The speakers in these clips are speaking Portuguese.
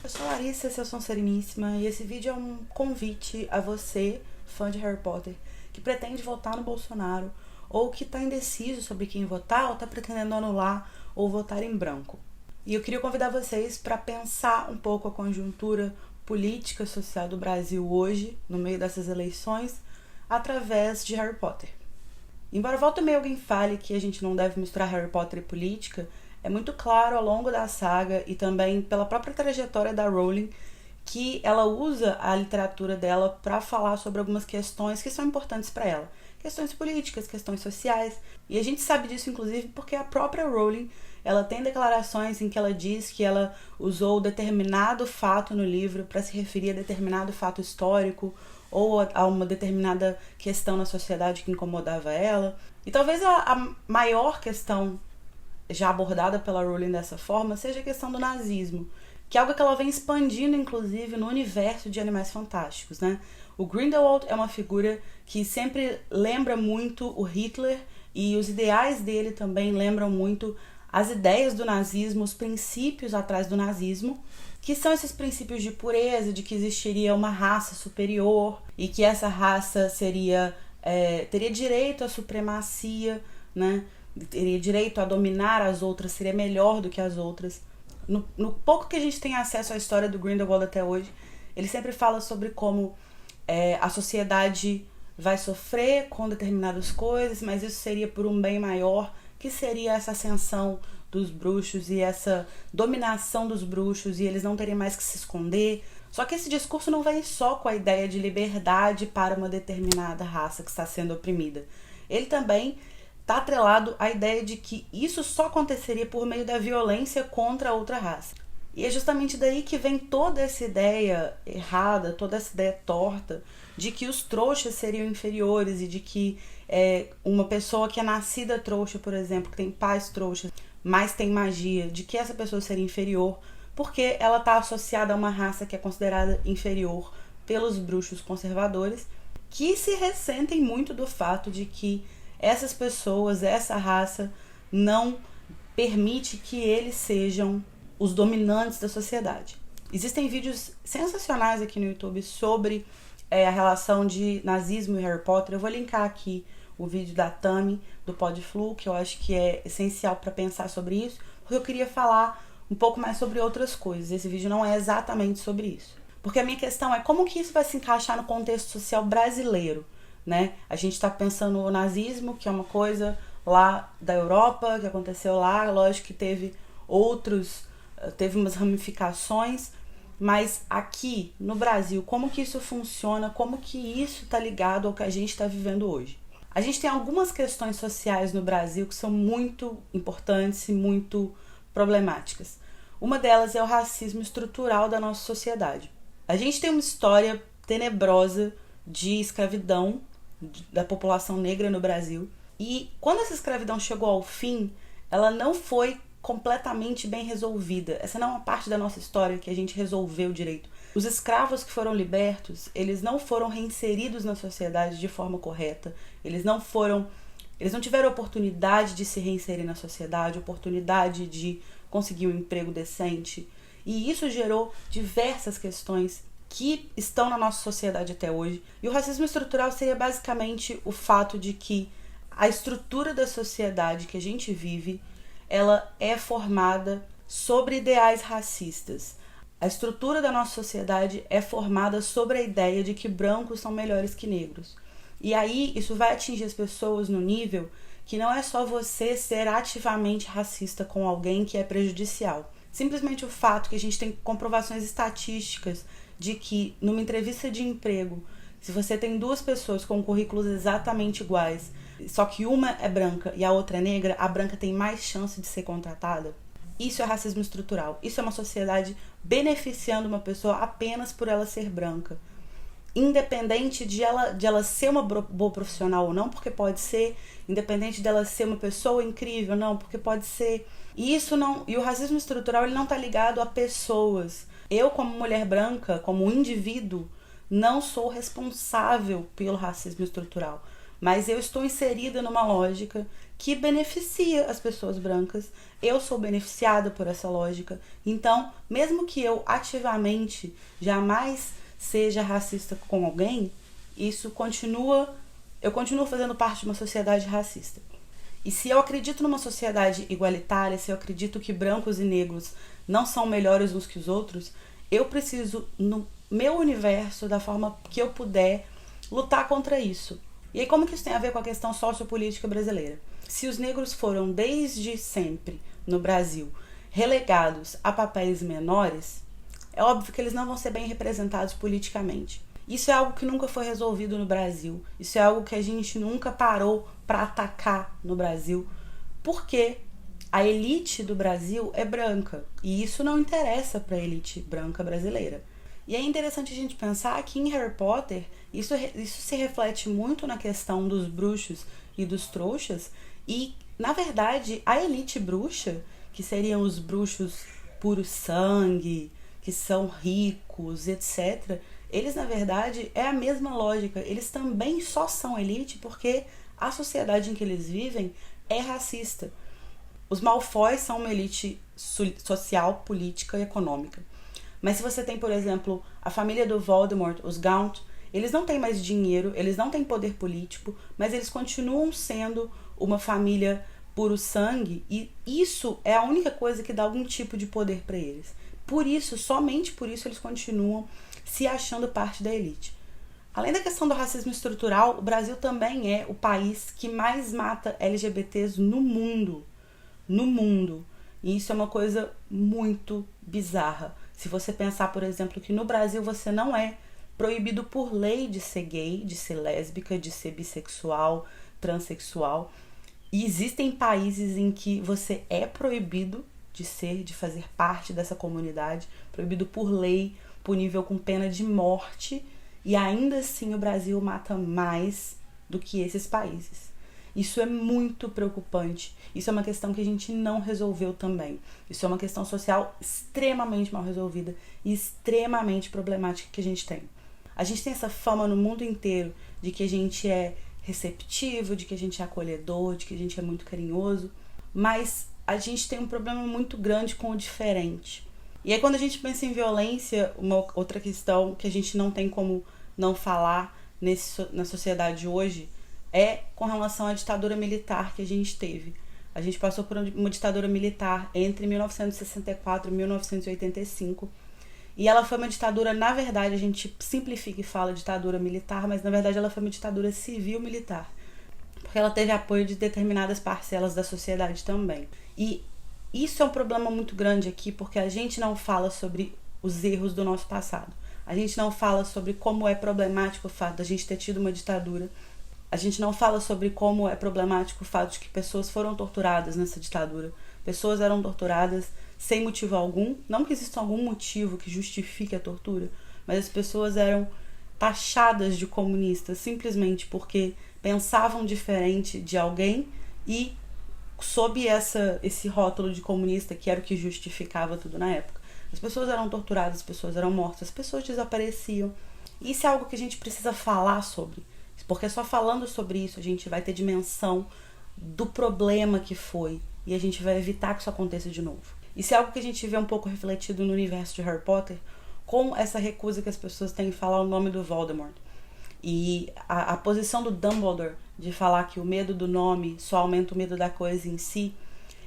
Eu sou a Larissa, esse é o Som Sereníssima, e esse vídeo é um convite a você, fã de Harry Potter, que pretende votar no Bolsonaro, ou que está indeciso sobre quem votar, ou está pretendendo anular ou votar em branco. E eu queria convidar vocês para pensar um pouco a conjuntura política e social do Brasil hoje, no meio dessas eleições, através de Harry Potter. Embora volta e meia alguém fale que a gente não deve misturar Harry Potter e política, é muito claro ao longo da saga e também pela própria trajetória da Rowling que ela usa a literatura dela para falar sobre algumas questões que são importantes para ela. Questões políticas, questões sociais. E a gente sabe disso, inclusive, porque a própria Rowling ela tem declarações em que ela diz que ela usou determinado fato no livro para se referir a determinado fato histórico ou a uma determinada questão na sociedade que incomodava ela. E talvez a maior questão já abordada pela Rowling dessa forma seja a questão do nazismo, que é algo que ela vem expandindo, inclusive, no universo de Animais Fantásticos, né? O Grindelwald é uma figura que sempre lembra muito o Hitler e os ideais dele também lembram muito as ideias do nazismo, os princípios atrás do nazismo, que são esses princípios de pureza, de que existiria uma raça superior e que essa raça teria direito à supremacia, né? Teria direito a dominar as outras, seria melhor do que as outras. No pouco que a gente tem acesso à história do Grindelwald até hoje, ele sempre fala sobre como a sociedade vai sofrer com determinadas coisas, mas isso seria por um bem maior, que seria essa ascensão dos bruxos e essa dominação dos bruxos, e eles não teriam mais que se esconder. Só que esse discurso não vem só com a ideia de liberdade para uma determinada raça que está sendo oprimida. Ele também está atrelado à ideia de que isso só aconteceria por meio da violência contra a outra raça. E é justamente daí que vem toda essa ideia errada, toda essa ideia torta, de que os trouxas seriam inferiores e de que uma pessoa que é nascida trouxa, por exemplo, que tem pais trouxas, mas tem magia, de que essa pessoa seria inferior, porque ela está associada a uma raça que é considerada inferior pelos bruxos conservadores, que se ressentem muito do fato de que essas pessoas, essa raça, não permite que eles sejam os dominantes da sociedade. Existem vídeos sensacionais aqui no YouTube sobre a relação de nazismo e Harry Potter. Eu vou linkar aqui o vídeo da Tami, do Podflu, que eu acho que é essencial para pensar sobre isso, porque eu queria falar um pouco mais sobre outras coisas. Esse vídeo não é exatamente sobre isso. Porque a minha questão é como que isso vai se encaixar no contexto social brasileiro, né? A gente está pensando no nazismo, que é uma coisa lá da Europa, que aconteceu lá, lógico que teve umas ramificações, mas aqui no Brasil, como que isso funciona, como que isso está ligado ao que a gente está vivendo hoje? A gente tem algumas questões sociais no Brasil que são muito importantes e muito problemáticas. Uma delas é o racismo estrutural da nossa sociedade. A gente tem uma história tenebrosa de escravidão da população negra no Brasil. E quando essa escravidão chegou ao fim, ela não foi completamente bem resolvida. Essa não é uma parte da nossa história que a gente resolveu direito. Os escravos que foram libertos, eles não foram reinseridos na sociedade de forma correta. Eles não tiveram oportunidade de se reinserir na sociedade, oportunidade de conseguir um emprego decente. E isso gerou diversas questões que estão na nossa sociedade até hoje. E o racismo estrutural seria basicamente o fato de que a estrutura da sociedade que a gente vive, ela é formada sobre ideais racistas. A estrutura da nossa sociedade é formada sobre a ideia de que brancos são melhores que negros. E aí isso vai atingir as pessoas no nível que não é só você ser ativamente racista com alguém que é prejudicial. Simplesmente o fato que a gente tem comprovações estatísticas de que numa entrevista de emprego, se você tem duas pessoas com currículos exatamente iguais, só que uma é branca e a outra é negra, a branca tem mais chance de ser contratada. Isso é racismo estrutural. Isso é uma sociedade beneficiando uma pessoa apenas por ela ser branca. Independente de ela ser uma boa profissional ou não, porque pode ser. Independente dela ser uma pessoa incrível ou não, porque pode ser. E o racismo estrutural ele não está ligado a pessoas. Eu, como mulher branca, como indivíduo, não sou responsável pelo racismo estrutural. mas eu estou inserida numa lógica que beneficia as pessoas brancas, eu sou beneficiada por essa lógica, então, mesmo que eu ativamente jamais seja racista com alguém, eu continuo fazendo parte de uma sociedade racista. E se eu acredito numa sociedade igualitária, se eu acredito que brancos e negros não são melhores uns que os outros, eu preciso, no meu universo, da forma que eu puder, lutar contra isso. E aí como que isso tem a ver com a questão sociopolítica brasileira? Se os negros foram desde sempre no Brasil relegados a papéis menores, é óbvio que eles não vão ser bem representados politicamente. Isso é algo que nunca foi resolvido no Brasil. Isso é algo que a gente nunca parou para atacar no Brasil, porque a elite do Brasil é branca e isso não interessa para a elite branca brasileira. E é interessante a gente pensar que em Harry Potter isso se reflete muito na questão dos bruxos e dos trouxas, e na verdade a elite bruxa, que seriam os bruxos puro sangue, que são ricos, etc., eles na verdade é a mesma lógica, eles também só são elite porque a sociedade em que eles vivem é racista. Os Malfoys são uma elite social, política e econômica. Mas se você tem, por exemplo, a família do Voldemort, os Gaunt, eles não têm mais dinheiro, eles não têm poder político, mas eles continuam sendo uma família puro sangue, e isso é a única coisa que dá algum tipo de poder para eles. Por isso, somente por isso, eles continuam se achando parte da elite. Além da questão do racismo estrutural, o Brasil também é o país que mais mata LGBTs no mundo. No mundo. E isso é uma coisa muito bizarra. Se você pensar, por exemplo, que no Brasil você não é proibido por lei de ser gay, de ser lésbica, de ser bissexual, transexual. E existem países em que você é proibido de fazer parte dessa comunidade, proibido por lei, punível com pena de morte, e ainda assim o Brasil mata mais do que esses países. Isso é muito preocupante. Isso é uma questão que a gente não resolveu também. Isso é uma questão social extremamente mal resolvida e extremamente problemática que a gente tem. A gente tem essa fama no mundo inteiro de que a gente é receptivo, de que a gente é acolhedor, de que a gente é muito carinhoso, mas a gente tem um problema muito grande com o diferente. E aí quando a gente pensa em violência, uma outra questão que a gente não tem como não falar na sociedade hoje é com relação à ditadura militar que a gente teve. A gente passou por uma ditadura militar entre 1964 e 1985. E ela foi uma ditadura, na verdade, a gente simplifica e fala ditadura militar, mas na verdade ela foi uma ditadura civil-militar. Porque ela teve apoio de determinadas parcelas da sociedade também. E isso é um problema muito grande aqui, porque a gente não fala sobre os erros do nosso passado. A gente não fala sobre como é problemático o fato de a gente ter tido uma ditadura. A gente não fala sobre como é problemático o fato de que pessoas foram torturadas nessa ditadura. Pessoas eram torturadas sem motivo algum. Não que exista algum motivo que justifique a tortura, mas as pessoas eram taxadas de comunistas simplesmente porque pensavam diferente de alguém e sob esse rótulo de comunista, que era o que justificava tudo na época. As pessoas eram torturadas, as pessoas eram mortas, as pessoas desapareciam. Isso é algo que a gente precisa falar sobre. Porque só falando sobre isso a gente vai ter dimensão do problema que foi e a gente vai evitar que isso aconteça de novo. Isso é algo que a gente vê um pouco refletido no universo de Harry Potter, com essa recusa que as pessoas têm em falar o nome do Voldemort. E a posição do Dumbledore de falar que o medo do nome só aumenta o medo da coisa em si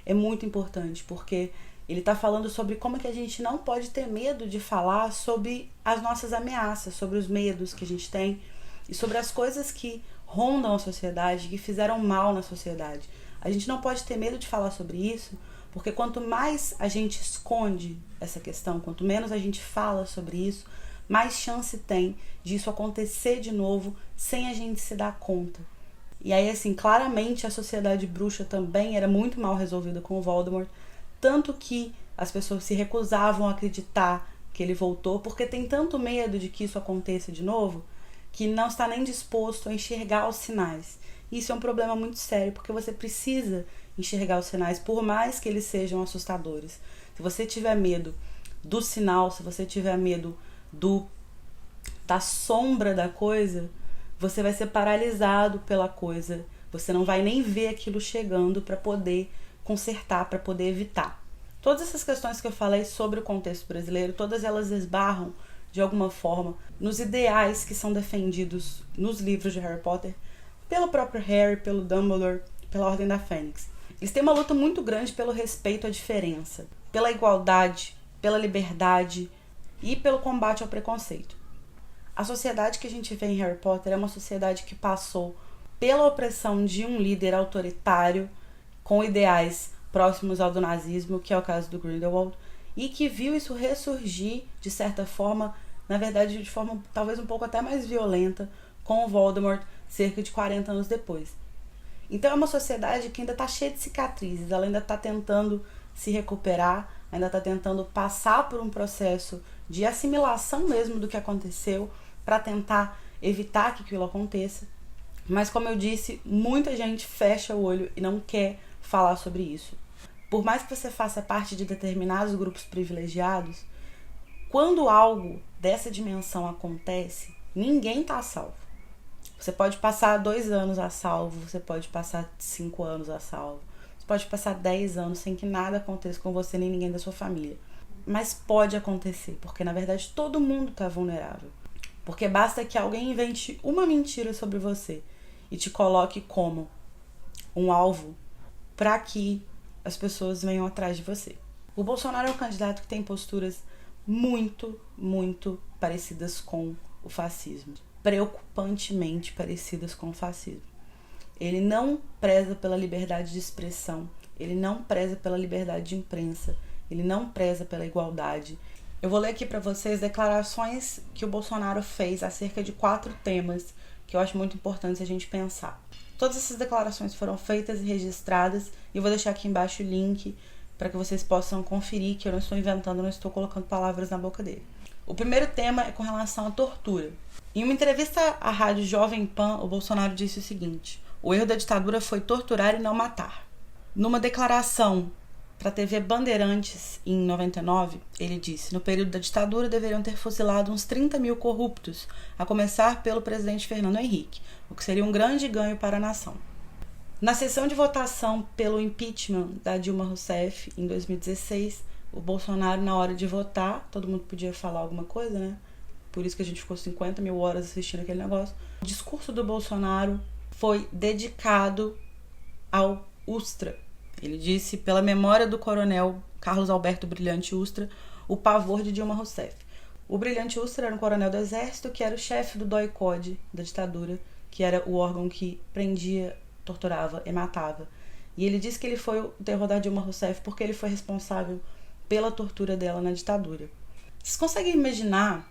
é muito importante, porque ele está falando sobre como que a gente não pode ter medo de falar sobre as nossas ameaças, sobre os medos que a gente tem, e sobre as coisas que rondam a sociedade, que fizeram mal na sociedade. A gente não pode ter medo de falar sobre isso, porque quanto mais a gente esconde essa questão, quanto menos a gente fala sobre isso, mais chance tem de isso acontecer de novo sem a gente se dar conta. E aí, assim, claramente a sociedade bruxa também era muito mal resolvida com o Voldemort, tanto que as pessoas se recusavam a acreditar que ele voltou, porque tem tanto medo de que isso aconteça de novo, que não está nem disposto a enxergar os sinais. Isso é um problema muito sério, porque você precisa enxergar os sinais, por mais que eles sejam assustadores. Se você tiver medo do sinal, se você tiver medo da sombra da coisa, você vai ser paralisado pela coisa. Você não vai nem ver aquilo chegando para poder consertar, para poder evitar. Todas essas questões que eu falei sobre o contexto brasileiro, todas elas esbarram, de alguma forma, nos ideais que são defendidos nos livros de Harry Potter, pelo próprio Harry, pelo Dumbledore, pela Ordem da Fênix. Eles têm uma luta muito grande pelo respeito à diferença, pela igualdade, pela liberdade e pelo combate ao preconceito. A sociedade que a gente vê em Harry Potter é uma sociedade que passou pela opressão de um líder autoritário com ideais próximos ao do nazismo, que é o caso do Grindelwald, e que viu isso ressurgir, de certa forma, na verdade de forma talvez um pouco até mais violenta, com o Voldemort cerca de 40 anos depois. Então é uma sociedade que ainda está cheia de cicatrizes, ela ainda está tentando se recuperar, ainda está tentando passar por um processo de assimilação mesmo do que aconteceu, para tentar evitar que aquilo aconteça. Mas como eu disse, muita gente fecha o olho e não quer falar sobre isso. Por mais que você faça parte de determinados grupos privilegiados, quando algo dessa dimensão acontece, ninguém está a salvo. Você pode passar 2 anos a salvo, você pode passar 5 anos a salvo, você pode passar 10 anos sem que nada aconteça com você nem ninguém da sua família. Mas pode acontecer, porque na verdade todo mundo está vulnerável. Porque basta que alguém invente uma mentira sobre você e te coloque como um alvo para que as pessoas venham atrás de você. O Bolsonaro é um candidato que tem posturas muito, muito parecidas com o fascismo. Preocupantemente parecidas com o fascismo. Ele não preza pela liberdade de expressão, ele não preza pela liberdade de imprensa, ele não preza pela igualdade. Eu vou ler aqui para vocês declarações que o Bolsonaro fez acerca de 4 temas que eu acho muito importante a gente pensar. Todas essas declarações foram feitas e registradas e eu vou deixar aqui embaixo o link para que vocês possam conferir que eu não estou inventando, não estou colocando palavras na boca dele. O primeiro tema é com relação à tortura. Em uma entrevista à rádio Jovem Pan, o Bolsonaro disse o seguinte: o erro da ditadura foi torturar e não matar. Numa declaração para a TV Bandeirantes, em 99, ele disse: no período da ditadura deveriam ter fuzilado uns 30 mil corruptos, a começar pelo presidente Fernando Henrique, o que seria um grande ganho para a nação. Na sessão de votação pelo impeachment da Dilma Rousseff, em 2016, o Bolsonaro, na hora de votar, todo mundo podia falar alguma coisa, né? Por isso que a gente ficou 50 mil horas assistindo aquele negócio. O discurso do Bolsonaro foi dedicado ao Ustra. Ele disse, pela memória do coronel Carlos Alberto Brilhante Ustra, o pavor de Dilma Rousseff. O Brilhante Ustra era um coronel do exército que era o chefe do DOI-CODE, da ditadura, que era o órgão que prendia, torturava e matava. E ele disse que ele foi o terror da Dilma Rousseff porque ele foi responsável pela tortura dela na ditadura. Vocês conseguem imaginar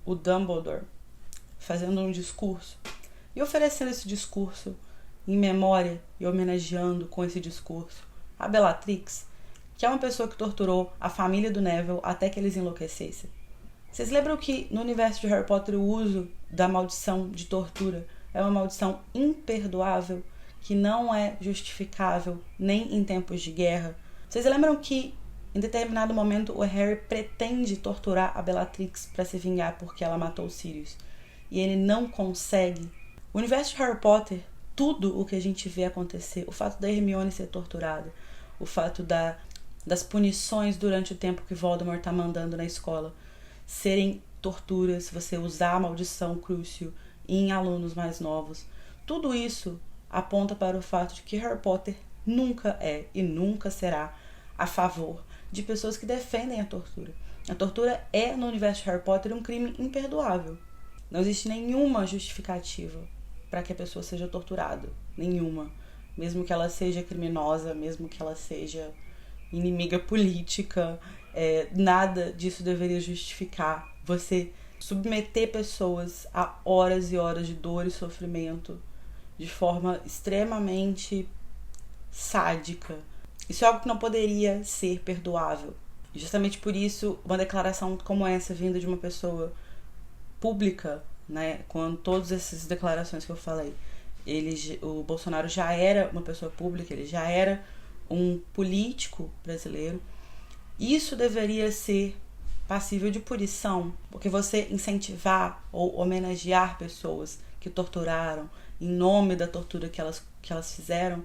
o Dumbledore fazendo um discurso e oferecendo esse discurso em memória e homenageando com esse discurso a Bellatrix, que é uma pessoa que torturou a família do Neville até que eles enlouquecessem? Vocês lembram que no universo de Harry Potter o uso da maldição de tortura é uma maldição imperdoável, que não é justificável nem em tempos de guerra? Vocês lembram que em determinado momento o Harry pretende torturar a Bellatrix para se vingar porque ela matou o Sirius e ele não consegue? O universo de Harry Potter, tudo o que a gente vê acontecer, o fato da Hermione ser torturada, o fato das punições durante o tempo que Voldemort tá mandando na escola serem torturas, você usar a maldição Crucio em alunos mais novos, tudo isso aponta para o fato de que Harry Potter nunca é e nunca será a favor de pessoas que defendem a tortura. A tortura é, no universo de Harry Potter, um crime imperdoável. Não existe nenhuma justificativa para que a pessoa seja torturada. Nenhuma. Mesmo que ela seja criminosa, mesmo que ela seja inimiga política, nada disso deveria justificar você submeter pessoas a horas e horas de dor e sofrimento de forma extremamente sádica. Isso é algo que não poderia ser perdoável. E justamente por isso, uma declaração como essa, vinda de uma pessoa pública, né, com todas essas declarações que eu falei, o Bolsonaro já era uma pessoa pública, ele já era um político brasileiro. Isso deveria ser passível de punição, porque você incentivar ou homenagear pessoas que torturaram, em nome da tortura que elas fizeram,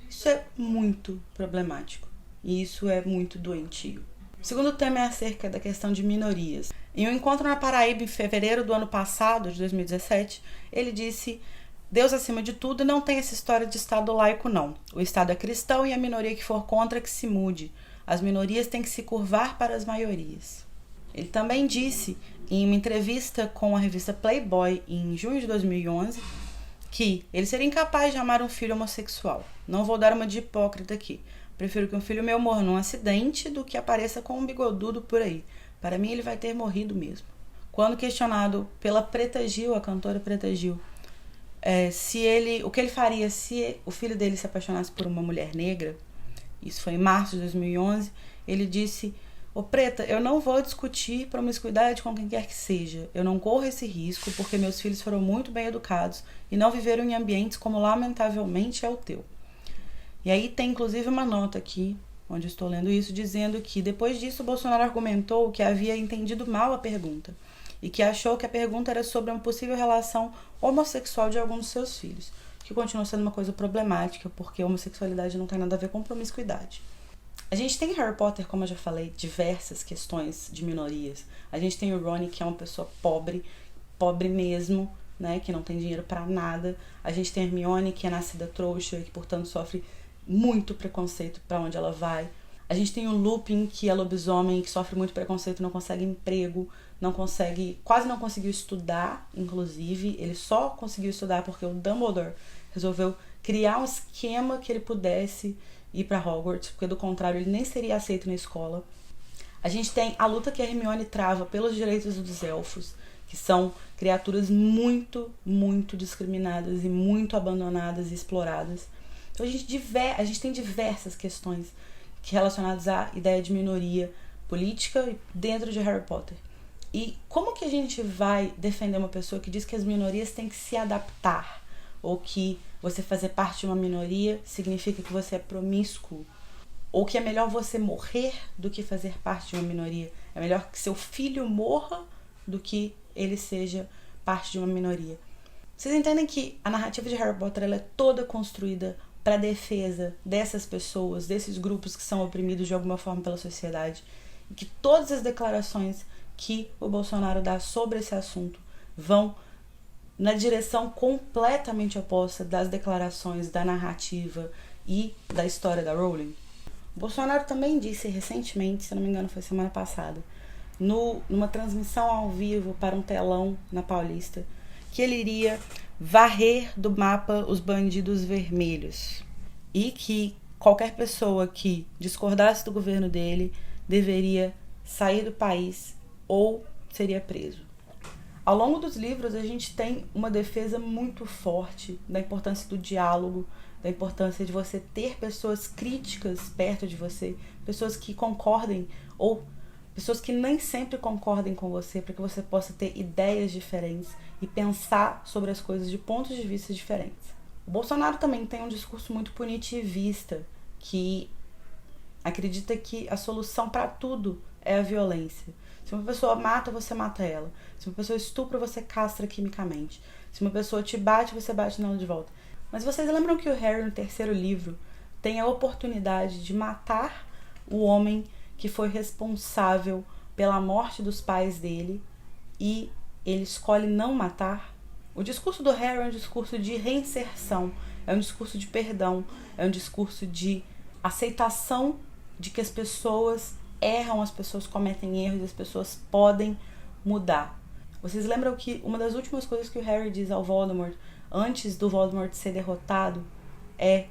isso é muito problemático. E isso é muito doentio. O segundo tema é acerca da questão de minorias. Em um encontro na Paraíba em fevereiro do ano passado, de 2017, ele disse: Deus acima de tudo, não tem essa história de Estado laico, não. O Estado é cristão e a minoria que for contra que se mude. As minorias têm que se curvar para as maiorias. Ele também disse, em uma entrevista com a revista Playboy, em junho de 2011, que ele seria incapaz de amar um filho homossexual. Não vou dar uma de hipócrita aqui. Prefiro que um filho meu morra num acidente do que apareça com um bigodudo por aí. Para mim, ele vai ter morrido mesmo. Quando questionado pela Preta Gil, a cantora Preta Gil, o que ele faria se o filho dele se apaixonasse por uma mulher negra, isso foi em março de 2011, ele disse: Ô Preta, eu não vou discutir promiscuidade com quem quer que seja. Eu não corro esse risco porque meus filhos foram muito bem educados e não viveram em ambientes como lamentavelmente é o teu. E aí tem inclusive uma nota aqui, onde estou lendo isso, dizendo que depois disso Bolsonaro argumentou que havia entendido mal a pergunta e que achou que a pergunta era sobre uma possível relação homossexual de algum dos seus filhos, que continua sendo uma coisa problemática, porque a homossexualidade não tem nada a ver com promiscuidade. A gente tem em Harry Potter, como eu já falei, diversas questões de minorias. A gente tem o Rony, que é uma pessoa pobre mesmo, né, que não tem dinheiro pra nada. A gente tem a Hermione, que é nascida trouxa e que, portanto, sofre muito preconceito pra onde ela vai. A gente tem o Lupin, que é lobisomem, que sofre muito preconceito, não consegue emprego, quase não conseguiu estudar, inclusive. Ele só conseguiu estudar porque o Dumbledore resolveu criar um esquema que ele pudesse ir para Hogwarts, porque do contrário ele nem seria aceito na escola. A gente tem a luta que a Hermione trava pelos direitos dos elfos, que são criaturas muito, muito discriminadas e muito abandonadas e exploradas. Então a gente tem diversas questões relacionadas à ideia de minoria política dentro de Harry Potter. E como que a gente vai defender uma pessoa que diz que as minorias têm que se adaptar, ou que você fazer parte de uma minoria significa que você é promíscuo, ou que é melhor você morrer do que fazer parte de uma minoria? É melhor que seu filho morra do que ele seja parte de uma minoria. Vocês entendem que a narrativa de Harry Potter ela é toda construída para defesa dessas pessoas, desses grupos que são oprimidos de alguma forma pela sociedade, e que todas as declarações que o Bolsonaro dá sobre esse assunto vão na direção completamente oposta das declarações, da narrativa e da história da Rowling. O Bolsonaro também disse recentemente, se não me engano foi semana passada, numa transmissão ao vivo para um telão na Paulista, que ele iria varrer do mapa os bandidos vermelhos e que qualquer pessoa que discordasse do governo dele deveria sair do país ou seria preso. Ao longo dos livros a gente tem uma defesa muito forte da importância do diálogo, da importância de você ter pessoas críticas perto de você, pessoas que concordem ou pessoas que nem sempre concordem com você, para que você possa ter ideias diferentes e pensar sobre as coisas de pontos de vista diferentes. O Bolsonaro também tem um discurso muito punitivista, que acredita que a solução para tudo é a violência. Se uma pessoa mata, você mata ela. Se uma pessoa estupra, você castra quimicamente. Se uma pessoa te bate, você bate nela de volta. Mas vocês lembram que o Harry, no terceiro livro, tem a oportunidade de matar o homem que foi responsável pela morte dos pais dele e ele escolhe não matar? O discurso do Harry é um discurso de reinserção, é um discurso de perdão, é um discurso de aceitação de que as pessoas erram, as pessoas cometem erros, as pessoas podem mudar. Vocês lembram que uma das últimas coisas que o Harry diz ao Voldemort, antes do Voldemort ser derrotado, é: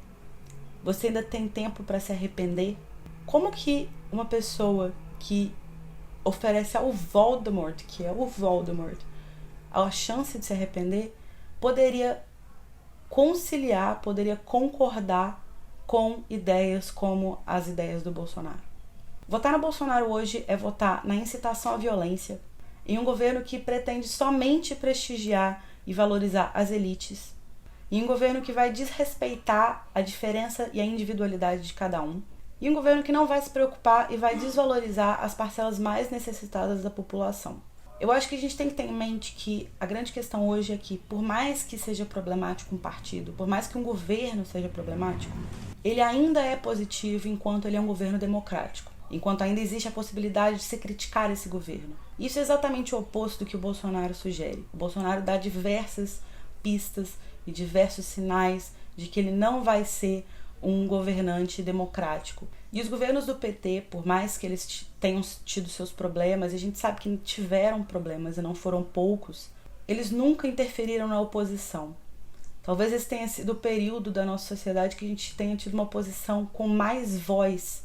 você ainda tem tempo para se arrepender? Como que uma pessoa que oferece ao Voldemort, que é o Voldemort, a chance de se arrepender, poderia conciliar, poderia concordar com ideias como as ideias do Bolsonaro? Votar no Bolsonaro hoje é votar na incitação à violência, em um governo que pretende somente prestigiar e valorizar as elites, em um governo que vai desrespeitar a diferença e a individualidade de cada um, e um governo que não vai se preocupar e vai desvalorizar as parcelas mais necessitadas da população. Eu acho que a gente tem que ter em mente que a grande questão hoje é que, por mais que seja problemático um partido, por mais que um governo seja problemático, ele ainda é positivo enquanto ele é um governo democrático, enquanto ainda existe a possibilidade de se criticar esse governo. Isso é exatamente o oposto do que o Bolsonaro sugere. O Bolsonaro dá diversas pistas e diversos sinais de que ele não vai ser um governante democrático. E os governos do PT, por mais que eles tenham tido seus problemas, e a gente sabe que tiveram problemas e não foram poucos, eles nunca interferiram na oposição. Talvez esse tenha sido o período da nossa sociedade que a gente tenha tido uma oposição com mais voz.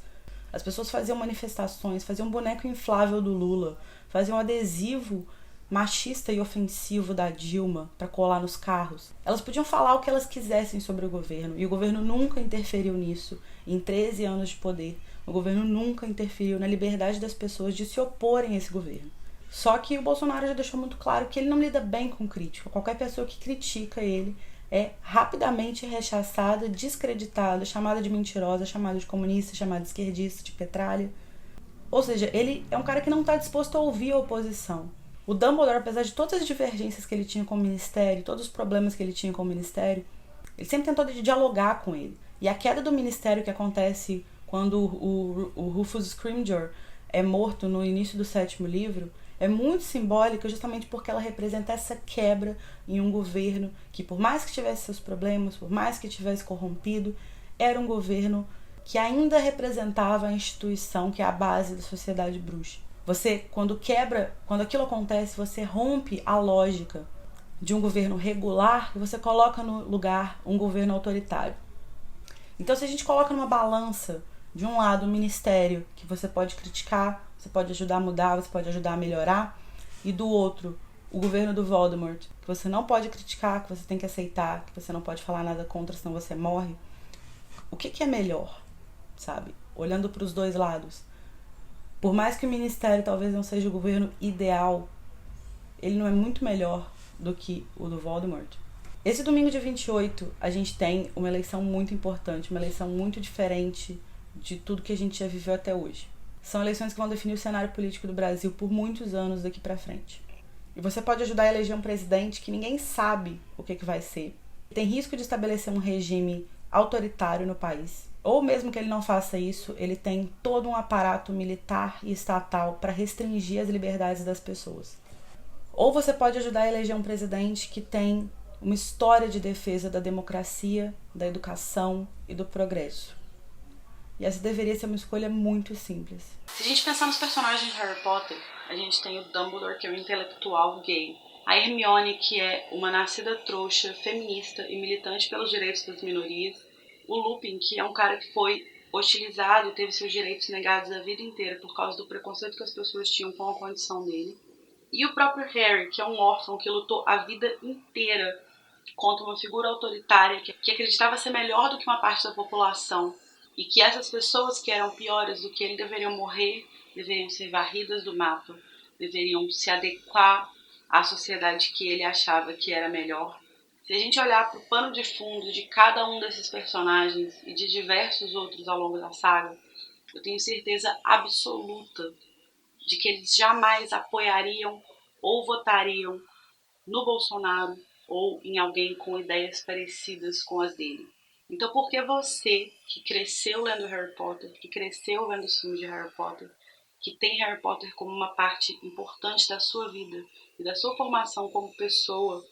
As pessoas faziam manifestações, faziam um boneco inflável do Lula, faziam um adesivo machista e ofensivo da Dilma para colar nos carros. Elas podiam falar o que elas quisessem sobre o governo, e o governo nunca interferiu nisso. Em 13 anos de poder, o governo nunca interferiu na liberdade das pessoas de se oporem a esse governo. Só que o Bolsonaro já deixou muito claro que ele não lida bem com crítica. Qualquer pessoa que critica ele é rapidamente rechaçada, descreditada, chamada de mentirosa, chamada de comunista, chamada de esquerdista, de petralha. Ou seja, ele é um cara que não está disposto a ouvir a oposição. O Dumbledore, apesar de todas as divergências que ele tinha com o Ministério, todos os problemas que ele tinha com o Ministério, ele sempre tentou dialogar com ele. E a queda do Ministério que acontece quando o Rufus Scrimgeour é morto no início do 7º livro é muito simbólica, justamente porque ela representa essa quebra em um governo que, por mais que tivesse seus problemas, por mais que tivesse corrompido, era um governo que ainda representava a instituição que é a base da sociedade bruxa. Você, quando aquilo acontece, você rompe a lógica de um governo regular e você coloca no lugar um governo autoritário. Então, se a gente coloca numa balança, de um lado, o ministério, que você pode criticar, você pode ajudar a mudar, você pode ajudar a melhorar, e do outro, o governo do Voldemort, que você não pode criticar, que você tem que aceitar, que você não pode falar nada contra, senão você morre. O que é melhor, sabe? Olhando para os dois lados. Por mais que o ministério talvez não seja o governo ideal, ele não é muito melhor do que o do Voldemort. Esse domingo, dia 28, a gente tem uma eleição muito importante, uma eleição muito diferente de tudo que a gente já viveu até hoje. São eleições que vão definir o cenário político do Brasil por muitos anos daqui pra frente. E você pode ajudar a eleger um presidente que ninguém sabe o que vai ser. Tem risco de estabelecer um regime autoritário no país. Ou mesmo que ele não faça isso, ele tem todo um aparato militar e estatal para restringir as liberdades das pessoas. Ou você pode ajudar a eleger um presidente que tem uma história de defesa da democracia, da educação e do progresso. E essa deveria ser uma escolha muito simples. Se a gente pensar nos personagens de Harry Potter, a gente tem o Dumbledore, que é um intelectual gay. A Hermione, que é uma nascida trouxa, feminista e militante pelos direitos das minorias. O Lupin, que é um cara que foi hostilizado e teve seus direitos negados a vida inteira por causa do preconceito que as pessoas tinham com a condição dele. E o próprio Harry, que é um órfão que lutou a vida inteira contra uma figura autoritária que acreditava ser melhor do que uma parte da população e que essas pessoas que eram piores do que ele deveriam morrer, deveriam ser varridas do mapa, deveriam se adequar à sociedade que ele achava que era melhor. Se a gente olhar para o pano de fundo de cada um desses personagens e de diversos outros ao longo da saga, eu tenho certeza absoluta de que eles jamais apoiariam ou votariam no Bolsonaro ou em alguém com ideias parecidas com as dele. Então, por que você, que cresceu lendo Harry Potter, que cresceu vendo os filmes de Harry Potter, que tem Harry Potter como uma parte importante da sua vida e da sua formação como pessoa,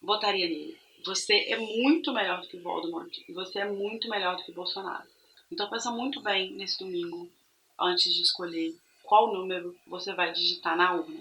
votaria nele? Você é muito melhor do que Voldemort e você é muito melhor do que Bolsonaro. Então pensa muito bem nesse domingo antes de escolher qual número você vai digitar na urna.